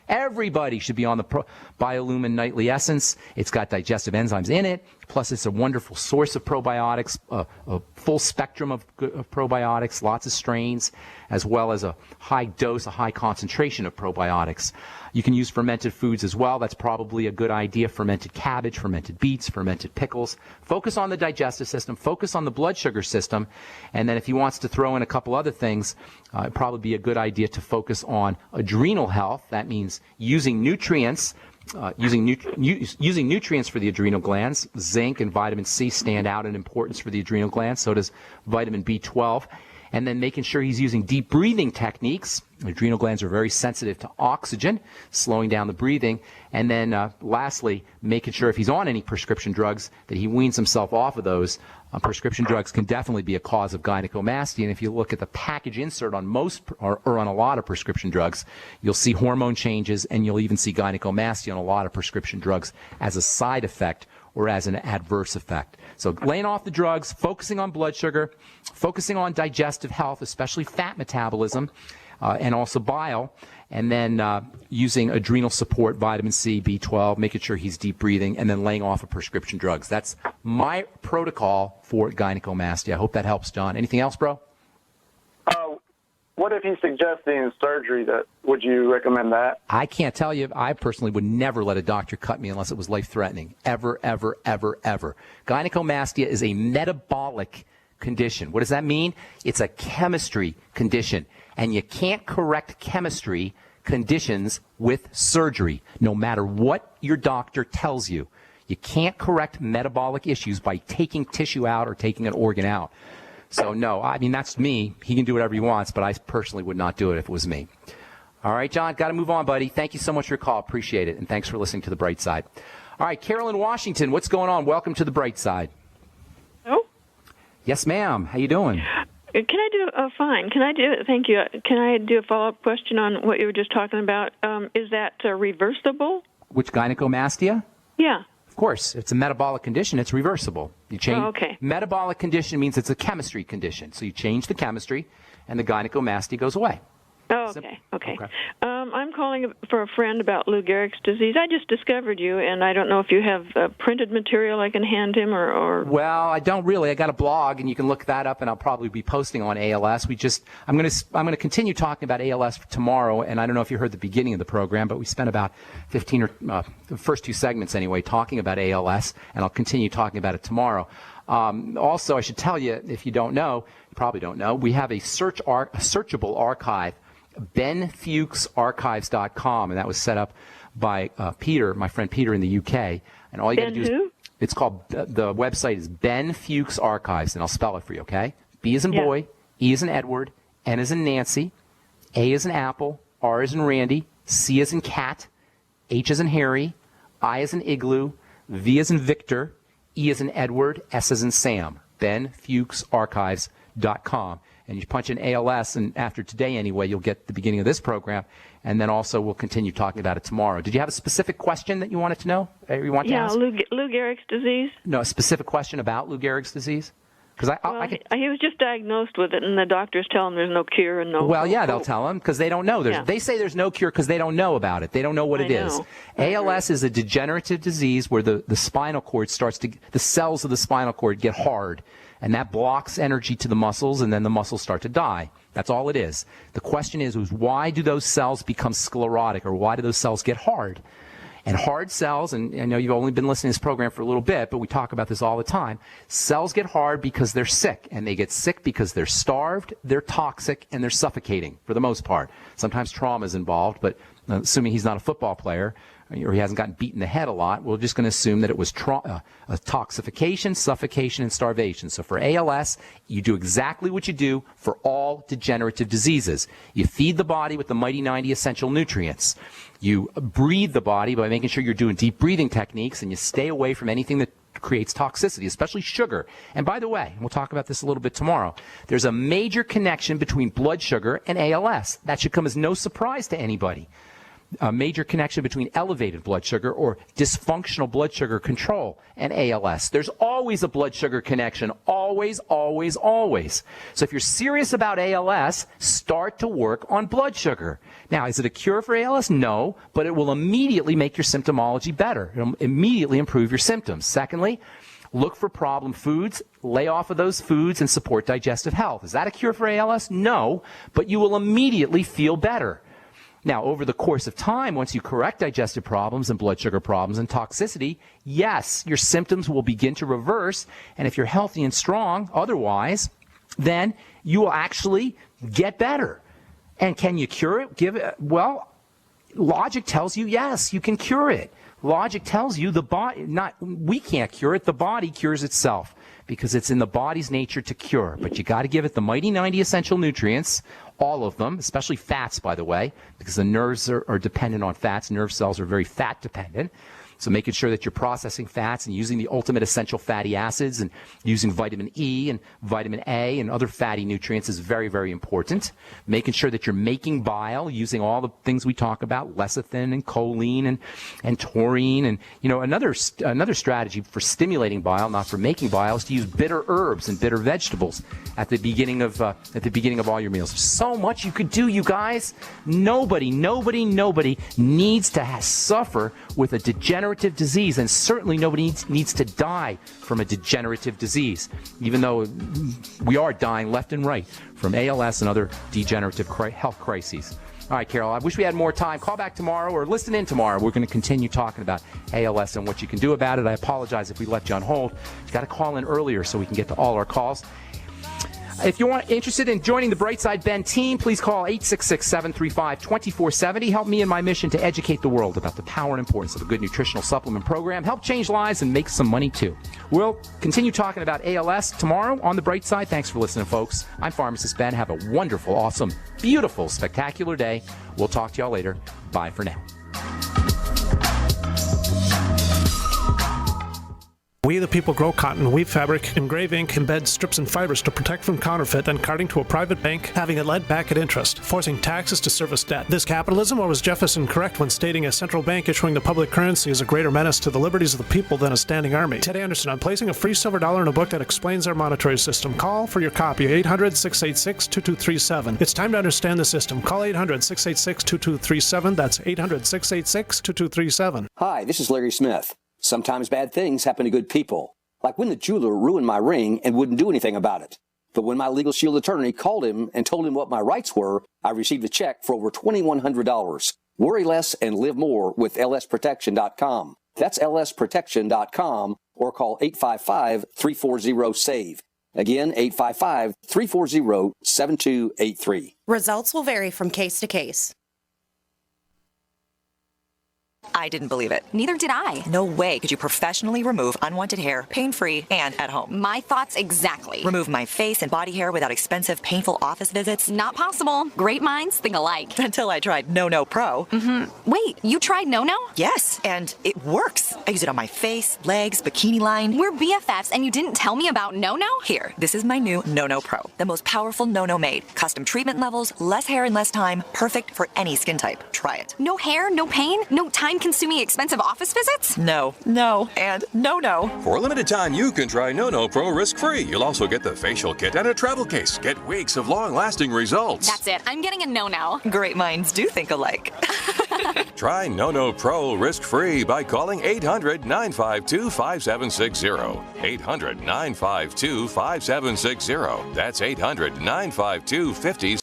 Everybody should be on the Biolumin Nightly Essence. It's got digestive enzymes in it. Plus, it's a wonderful source of probiotics, a full spectrum of probiotics, lots of strains, as well as a high dose, a high concentration of probiotics. You can use fermented foods as well. That's probably a good idea. Fermented cabbage, fermented beets, fermented pickles. Focus on the digestive system. Focus on the blood sugar system. And then if he wants to throw in a couple other things, it'd probably be a good idea to focus on adrenal health. That means using nutrients. Using nutrients for the adrenal glands. Zinc and vitamin C stand out in importance for the adrenal glands. So does vitamin B12. And then making sure he's using deep breathing techniques. The adrenal glands are very sensitive to oxygen, slowing down the breathing. And then lastly, making sure if he's on any prescription drugs that he weans himself off of those. Prescription drugs can definitely be a cause of gynecomastia. And if you look at the package insert on most or on a lot of prescription drugs, you'll see hormone changes, and you'll even see gynecomastia on a lot of prescription drugs as a side effect or as an adverse effect. So laying off the drugs, focusing on blood sugar, focusing on digestive health, especially fat metabolism, and also bile, and then using adrenal support, vitamin C, B12, making sure he's deep breathing, and then laying off of prescription drugs. That's my protocol for gynecomastia. I hope that helps, John. Anything else, bro? What if he's suggesting surgery? Would you recommend that? I can't tell you. I personally would never let a doctor cut me unless it was life-threatening. Ever, ever, ever, ever. Gynecomastia is a metabolic condition. What does that mean? It's a chemistry condition. And you can't correct chemistry conditions with surgery, no matter what your doctor tells you. You can't correct metabolic issues by taking tissue out or taking an organ out. So, no, I mean, that's me. He can do whatever he wants, but I personally would not do it if it was me. All right, John, got to move on, buddy. Thank you so much for your call. Appreciate it, and thanks for listening to The Bright Side. All right, Carol in Washington, what's going on? Welcome to The Bright Side. Oh? Yes, ma'am. How you doing? Can I do fine? Thank you. Can I do a follow-up question on what you were just talking about? Is that reversible? Which, gynecomastia? Yeah. Of course. It's a metabolic condition. It's reversible. You change. Oh, okay. Metabolic condition means it's a chemistry condition. So you change the chemistry, and the gynecomastia goes away. Oh, okay. I'm calling for a friend about Lou Gehrig's disease. I just discovered you, and I don't know if you have printed material I can hand him or... Well, I don't really. I got a blog, and you can look that up, and I'll probably be posting on ALS. I'm going to continue talking about ALS tomorrow, and I don't know if you heard the beginning of the program, but we spent about 15 or the first two segments anyway talking about ALS, and I'll continue talking about it tomorrow. Also, I should tell you, if you don't know, you probably don't know, we have a searchable archive, benfuchsarchives.com, and that was set up by Peter, my friend Peter in the UK. And all you got to do is, it's called, the website is Ben Fuchs Archives, and I'll spell it for you, okay? B as in boy, E as in Edward, N as in Nancy, A as in Apple, R as in Randy, C as in cat, H as in Harry, I as in igloo, V as in Victor, E as in Edward, S as in Sam. benfuchsarchives.com. And you punch in ALS, and after today anyway, you'll get the beginning of this program, and then also we'll continue talking about it tomorrow. Did you have a specific question that you wanted to know? You want to ask? Lou Gehrig's disease. No, a specific question about Lou Gehrig's disease? Because he was just diagnosed with it, and the doctors tell him there's no cure and no. Well, yeah, they'll tell him because they don't know. They say there's no cure because they don't know about it. They don't know what it is. ALS is a degenerative disease where the spinal cord the cells of the spinal cord get hard, and that blocks energy to the muscles, and then the muscles start to die. That's all it is. The question is why do those cells become sclerotic, or why do those cells get hard? And hard cells, and I know you've only been listening to this program for a little bit, but we talk about this all the time. Cells get hard because they're sick, and they get sick because they're starved, they're toxic, and they're suffocating for the most part. Sometimes trauma is involved, but assuming he's not a football player, or he hasn't gotten beaten in the head a lot, we're just going to assume that it was toxification, suffocation, and starvation. So for ALS, you do exactly what you do for all degenerative diseases. You feed the body with the Mighty 90 essential nutrients. You breathe the body by making sure you're doing deep breathing techniques, and you stay away from anything that creates toxicity, especially sugar. And by the way, we'll talk about this a little bit tomorrow, there's a major connection between blood sugar and ALS. That should come as no surprise to anybody. a major connection between elevated blood sugar or dysfunctional blood sugar control and ALS. There's always a blood sugar connection. Always, always, always. So if you're serious about ALS, start to work on blood sugar. Now, is it a cure for ALS? No, but it will immediately make your symptomology better. It'll immediately improve your symptoms. Secondly, look for problem foods, lay off of those foods, and support digestive health. Is that a cure for ALS? No, but you will immediately feel better. Now, over the course of time, once you correct digestive problems and blood sugar problems and toxicity, yes, your symptoms will begin to reverse. And if you're healthy and strong, otherwise, then you will actually get better. And can you cure it? Well, logic tells you yes, you can cure it. Logic tells you we can't cure it. The body cures itself because it's in the body's nature to cure. But you got to give it the mighty 90 essential nutrients, all of them, especially fats, by the way, because the nerves are dependent on fats. Nerve cells are very fat dependent. So making sure that you're processing fats and using the ultimate essential fatty acids and using vitamin E and vitamin A and other fatty nutrients is very, very important. Making sure that you're making bile using all the things we talk about, lecithin and choline and taurine. And, another strategy for stimulating bile, not for making bile, is to use bitter herbs and bitter vegetables at the beginning of all your meals. There's so much you could do, you guys. Nobody needs to suffer with a degenerative disease, and certainly nobody needs to die from a degenerative disease, even though we are dying left and right from ALS and other degenerative health crises. All right, Carol, I wish we had more time. Call back tomorrow or listen in tomorrow. We're going to continue talking about ALS and what you can do about it. I apologize if we left you on hold. You've got to call in earlier so we can get to all our calls. If you're interested in joining the Brightside Ben team, please call 866-735-2470. Help me in my mission to educate the world about the power and importance of a good nutritional supplement program. Help change lives and make some money, too. We'll continue talking about ALS tomorrow on the Brightside. Thanks for listening, folks. I'm Pharmacist Ben. Have a wonderful, awesome, beautiful, spectacular day. We'll talk to y'all later. Bye for now. We the people grow cotton, weave fabric, engrave ink, embed strips and fibers to protect from counterfeit, then carting to a private bank, having it led back at interest, forcing taxes to service debt. This capitalism, or was Jefferson correct when stating a central bank issuing the public currency is a greater menace to the liberties of the people than a standing army? Ted Anderson, I'm placing a free silver dollar in a book that explains our monetary system. Call for your copy, 800-686-2237. It's time to understand the system. Call 800-686-2237. That's 800-686-2237. Hi, this is Larry Smith. Sometimes bad things happen to good people, like when the jeweler ruined my ring and wouldn't do anything about it. But when my Legal Shield attorney called him and told him what my rights were, I received a check for over $2,100. Worry less and live more with lsprotection.com. That's lsprotection.com, or call 855-340-SAVE. Again, 855-340-7283. Results will vary from case to case. I didn't believe it. Neither did I. No way could you professionally remove unwanted hair, pain-free, and at home. My thoughts exactly. Remove my face and body hair without expensive, painful office visits? Not possible. Great minds think alike. Until I tried No Pro. Wait, you tried No? Yes, and it works. I use it on my face, legs, bikini line. We're BFFs, and you didn't tell me about No? Here, this is my new No Pro. The most powerful No made. Custom treatment levels, less hair in less time. Perfect for any skin type. Try it. No hair, no pain, no time-consuming expensive office visits? No, and no. For a limited time, you can try No Pro risk-free. You'll also get the facial kit and a travel case. Get weeks of long-lasting results. That's it. I'm getting a No. Great minds do think alike. Try No Pro risk-free by calling 800-952-5760. 800-952-5760. That's 800-952-5060.